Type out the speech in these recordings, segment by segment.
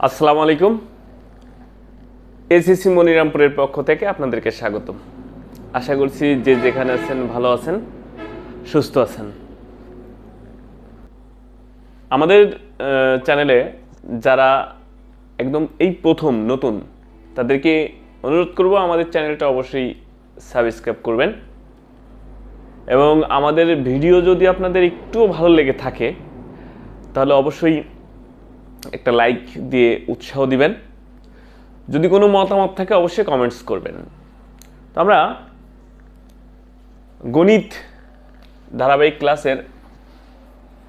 আসসালামু আলাইকুম। এসএসসি মনিরামপুরের পক্ষ থেকে আপনাদেরকে স্বাগতম। আশা করছি যে যেখানে আছেন ভালো আছেন, সুস্থ আছেন। আমাদের চ্যানেলে যারা একদম এই প্রথম নতুন, তাদেরকে অনুরোধ করব আমাদের চ্যানেলটা অবশ্যই সাবস্ক্রাইব করবেন এবং আমাদের ভিডিও যদি আপনাদের একটু ভালো লেগে থাকে তাহলে অবশ্যই একটা লাইক দিয়ে উৎসাহ দিবেন। যদি কোনো মতামত থাকে অবশ্যই কমেন্টস করবেন। তো আমরা গণিত ধারাবাহিক ক্লাসের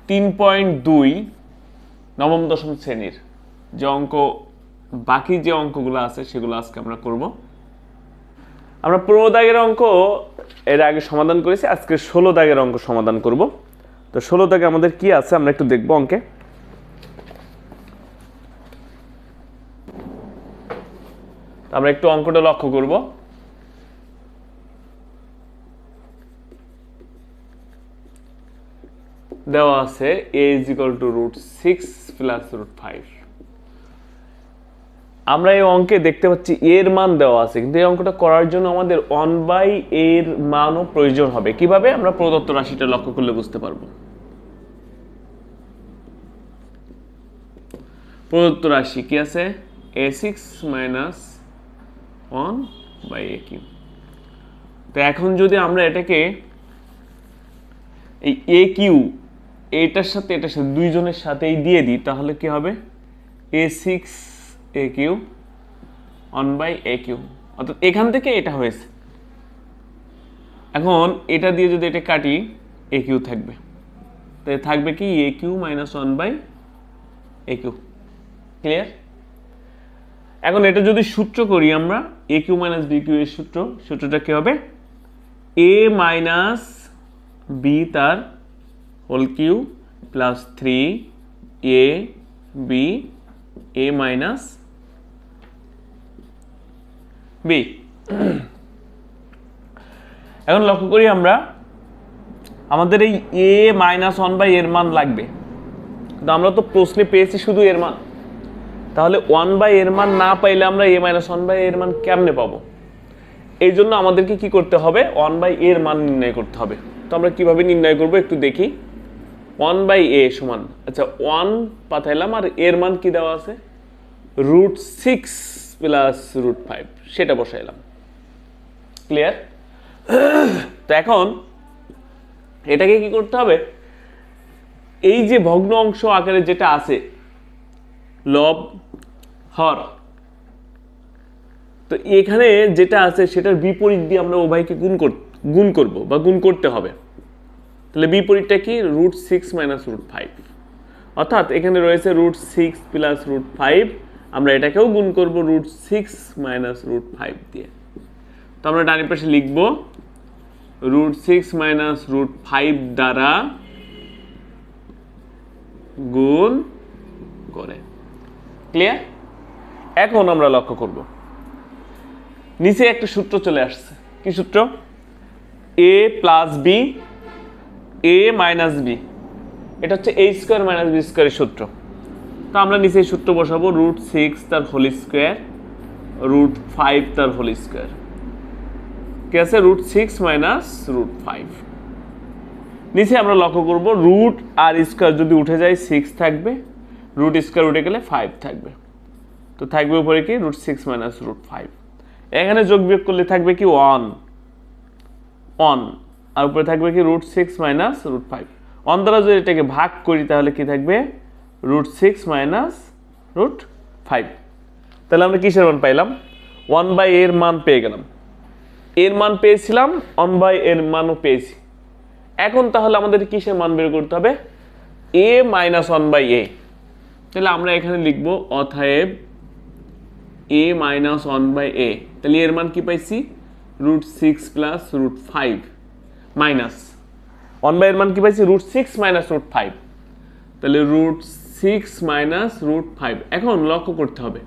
3.2 নবম-দশম শ্রেণীর যে অঙ্ক, বাকি যে অঙ্কগুলো আছে সেগুলো আজকে আমরা করব। আমরা 15 দাগের অঙ্ক এর আগে সমাধান করেছি, আজকে 16 দাগের অঙ্ক সমাধান করব। তো 16 দাগে আমাদের কি আছে আমরা একটু দেখব অঙ্কে। আমরা একটু অঙ্কটা লক্ষ্য করব। দেওয়া আছে a = √6 + √5। আমরা এই অঙ্কে দেখতে পাচ্ছি এর মান দেওয়া আছে, কিন্তু এই অঙ্কটা করার জন্য আমাদের 1/a এর মানও প্রয়োজন হবে। কিভাবে? আমরা প্রদত্ত রাশিটা লক্ষ্য করলে বুঝতে পারবো। প্রদত্ত রাশি কি আছে? a6 - 1/a3। তো এখন যদি আমরা এটাকে এই a3 এটার সাথে দুইজনের সাথেই দিয়ে দিই তাহলে কি হবে? a6a3 1/a3। অর্থাৎ এখান থেকে এটা হয়েছে। এখন এটা দিয়ে যদি এটা কাটি a3 থাকবে, তাই থাকবে কি a3 - 1/a3। ক্লিয়ার? এখন এটা যদি সূত্র করি আমরা a3 - b3 এর সূত্রটা কি হবে? a - b তার whole cube plus 3ab a - b। এখন লক্ষ্য করি আমরা, আমাদের এই a - 1/a এর মান লাগবে, কিন্তু আমরা তো প্রশ্নে পেয়েছি শুধু এর মান। তাহলে 1/a এর মান না পাইলে আমরা a - 1/a এর মান কেমনে পাবো? এই জন্য আমাদেরকে কি করতে হবে? 1/a এর মান নির্ণয় করতে হবে। তো আমরা কিভাবে নির্ণয় করব একটু দেখি। 1/a সমান, আচ্ছা 1 পাঠাইলাম আর এর মান কি দেওয়া আছে? √6 + √5, সেটা বসাইলাম। ক্লিয়ার? তো এখন এটাকে কি করতে হবে? এই যে ভগ্ন অংশ আকারে যেটা আছে লব হর, তো এখানে যেটা আছে সেটার বিপরীত দিয়ে আমরা উভয়কে গুণ করব বা গুণ করতে হবে। তাহলে বিপরীতটা কি? √6 - √5। অর্থাৎ এখানে রয়েছে √6 + √5, আমরা এটাকেও গুণ করব √6 - √5 দিয়ে। তো আমরা ডান পাশে লিখব √6 - √5 দ্বারা গুণ করে। ক্লিয়ার? এখন আমরা লক্ষ্য করব নিচে একটা সূত্র চলে আসছে। কি সূত্র? a + b a - b, এটা হচ্ছে a² - b² এর সূত্র। তো আমরা নিচে এই সূত্র বসাবো √6 তার হোল স্কয়ার √5 তার হোল স্কয়ার। কি আছে? √6 - √5। নিচে আমরা লক্ষ্য করব রুট আর স্কয়ার যদি উঠে যায় 6 থাকবে, রুট স্কয়ার উঠে গেলে 5 থাকবে। তো থাকবে উপরে কি? √6 - √5। এখানে যোগ বিয়োগ করলে থাকবে কি? 1 আর উপরে থাকবে কি? √6 - √5। 1 দ্বারা যদি এটাকে ভাগ করি তাহলে কি থাকবে? √6 - √5। তাহলে আমরা কিসের মান পাইলাম? 1/a এর মান পেয়ে গেলাম। এর মান পেয়েছিলাম, 1/a এর মানও পেয়েছি। এখন তাহলে আমাদের কিসের মান বের করতে হবে? a - 1/a। তাহলে আমরা এখানে লিখব অতএব a - 1/a। তাহলে এর মান কি পাইছি? √6 + √5 মাইনাস 1/a এর মান কি পাইছি? √6 - √5। তাহলে √6 - √5। এখন লক্ষ্য করতে হবে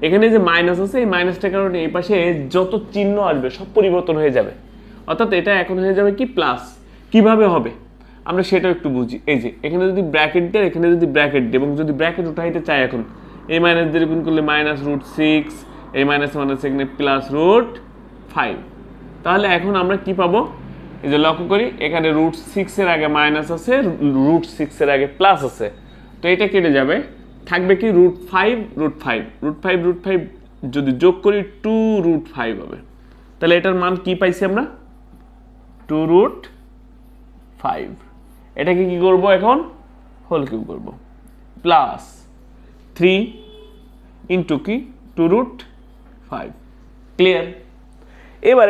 এখানে যে মাইনাস আছে, এই মাইনাসটার কারণে এই পাশে যত চিহ্ন আসবে সব পরিবর্তন হয়ে যাবে। অর্থাৎ এটা এখন হয়ে যাবে কি? প্লাস। কিভাবে হবে আমরা সেটাও একটু বুঝি। এই যে এখানে যদি ব্র্যাকেট দেয়, এখানে যদি ব্র্যাকেট দেয় এবং যদি ব্র্যাকেট উঠাইতে চাই এখন এই মাইনাস দিয়ে গুণ করলে -√6, এই মাইনাস মাইনাস এখানে +√5। তাহলে এখন আমরা কি পাবো? এই যে লক্ষ্য করি এখানে √6 এর আগে মাইনাস আছে, √6 এর আগে প্লাস আছে, তো এটা কেটে যাবে, থাকবে কি √5 যদি যোগ করি 2√5 হবে। তাহলে এটার মান কি পাইছি আমরা? 2√5। এটাকে কি করব এখন? হোল কিউব করব, প্লাস 3 ইন্টু কি 2√5। ক্লিয়ার? এবার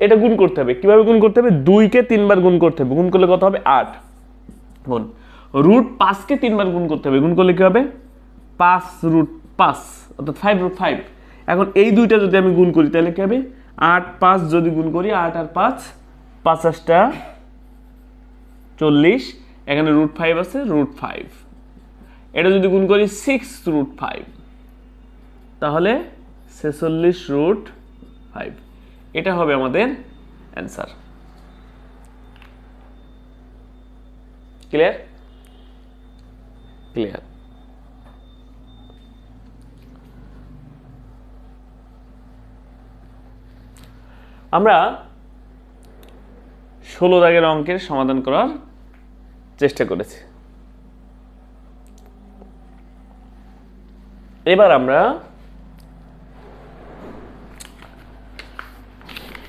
এটা গুণ করতে হবে। কিভাবে গুণ করতে হবে? 2 কে 3 বার গুণ করতে হবে। গুণ করলে কত হবে? 8 গুণ √5 কে 3 বার গুণ করতে হবে। গুণ করলে কি হবে? 5√5 অর্থাৎ 5√5। এখন এই দুইটা যদি আমি গুণ করি তাহলে কি হবে? 8 5 যদি গুণ করি, 8 আর 5 50টা 40, এখানে √5 আছে, √5। এটা যদি গুণ করি 6√5 তাহলে 46√5। এটা হবে আমাদের অ্যান্সার। ক্লিয়ার? ক্লিয়ার। আমরা 16 দাগের অঙ্কের সমাধান করার চেষ্টা করেছি। এবার আমরা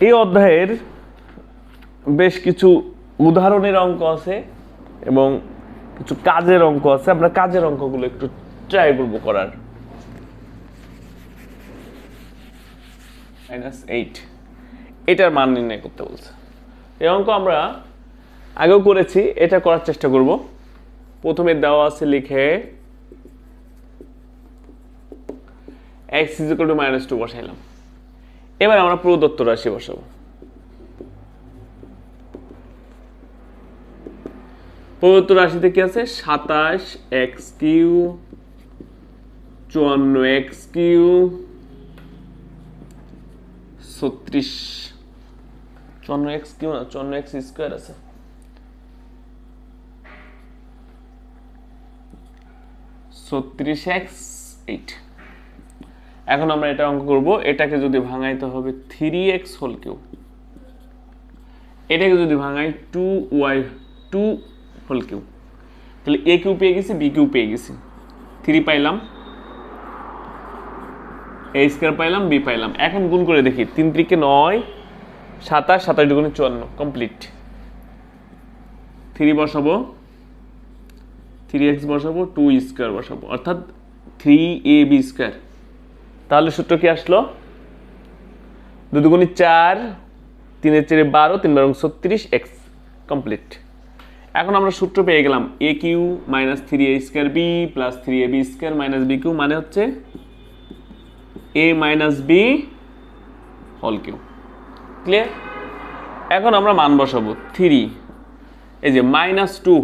এই অধ্যায়ের বেশ কিছু উদাহরণের অঙ্ক আছে এবং কিছু কাজের অঙ্ক আছে। আমরা কাজের অঙ্কগুলো একটু ট্রাই করব করার। -8 এটার মান নির্ণয় করতে বলছে। এই অঙ্ক আমরা আগেও করেছি, এটা করার চেষ্টা করব। প্রথমে দেওয়া আছে, লিখে x = -2 বসাইলাম। এবার আমরা প্রদত্ত রাশি বসাবো। প্রদত্ত রাশিতে কি আছে? 27x³ 54x³ 36, 54x³ না 54x² আছে, 36x8। এখন আমরা এটা অঙ্ক করব। এটাকে যদি ভাঙাই তো হবে 3x³, এটাকে যদি ভাঙাই 2y2³। তাহলে a³ পেয়ে গেছি, b³ পেয়ে গেছি। 3 পাইলাম, a² পাইলাম, b পাইলাম। এখন গুণ করে দেখি, 3 × 3 = 9, 27, 27 × 2 = 54, কমপ্লিট। 3 বসাবো, 3x বসাবো, 2² বসাবো, অর্থাৎ 3ab²। তাহলে সূত্র কি আসলো? 2 × 2 = 4, 3 × 4 = 12, 3 × 12 = 36x, কমপ্লিট। এখন আমরা সূত্র পেয়ে গেলাম a³ - 3a² b + 3ab² - b³ মানে হচ্ছে a - b whole cube. Clear? এখন আমরা মান বসাবো। 3, এই যে -2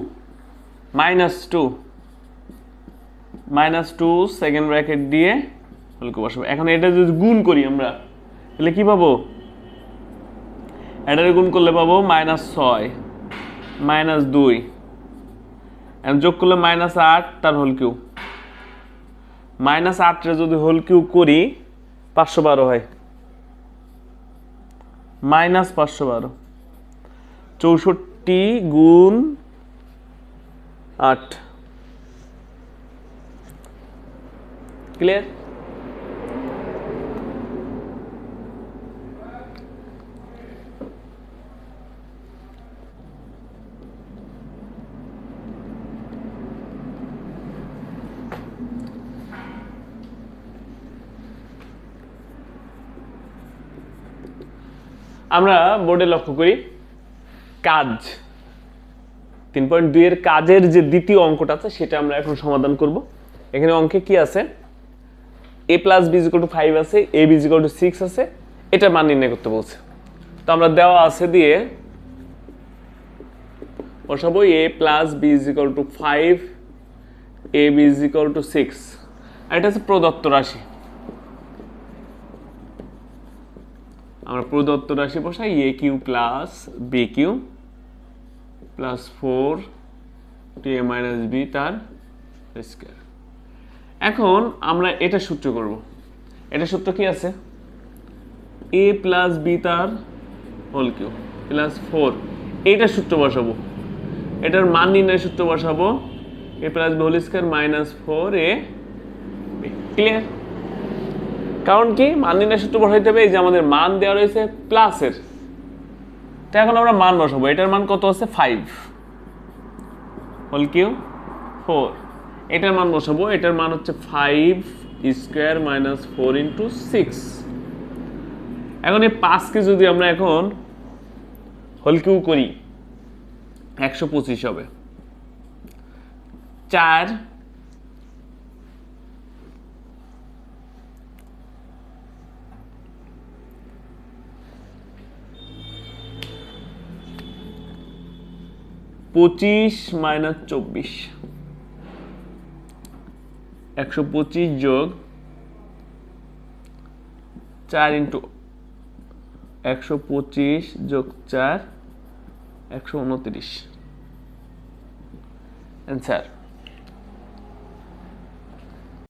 সেকেন্ড ব্র্যাকেট দিয়ে হোল কিউব বসাবো। এখন এটা যদি গুণ করি আমরা তাহলে কি পাবো? এটারে গুণ করলে পাবো -6 -2, যোগ করলে -8 তার হোল কিউব। -8 রে যদি হোল কিউব করি 512 হয়, -512, 64 × 8। ক্লিয়ার? আমরা বোর্ডে লক্ষ্য করি কাজ 3.2 এর কাজের যে দ্বিতীয় অঙ্কটা আছে সেটা আমরা এখন সমাধান করব। এখানে অঙ্কে কি আছে? a + b = 5 আছে, ab = 6 আছে, এটা মান নির্ণয় করতে বলছে। তো আমরা দেওয়া আছে দিয়ে বসাবো a + b = 5, ab = 6, আর এটা হচ্ছে প্রদত্ত রাশি। আমরা প্রদত্ত রাশি বসাই a³ + b³ + 4 2a - b তার স্কয়ার। এখন আমরা এটা সূত্র করব। এটা সূত্র কি আছে, a প্লাস বি তার হোল কিউ প্লাস 4, এইটা সূত্র বসাবো, এটার মান নির্ণয় সূত্র বসাবো, a plus B whole square minus 4a, clear? কারণ কি মান নির্ণয় সূত্র বসাইতে হবে, এই যে আমাদের মান দেওয়া রয়েছে প্লাসের, তো এখন আমরা মান বসাবো। এটার মান কত আছে 5 হোল কিউ 4, এটার মান বসাবো, এটার মান হচ্ছে 5 স্কয়ার মাইনাস 4 ইন্টু 6। এখন এই 5কে যদি আমরা এখন হোল কিউ করি 125 হবে। 4 25 মাইনাস 24, 125 যোগ 4 ইন্টু 125 যোগ 4 129 অ্যান্সার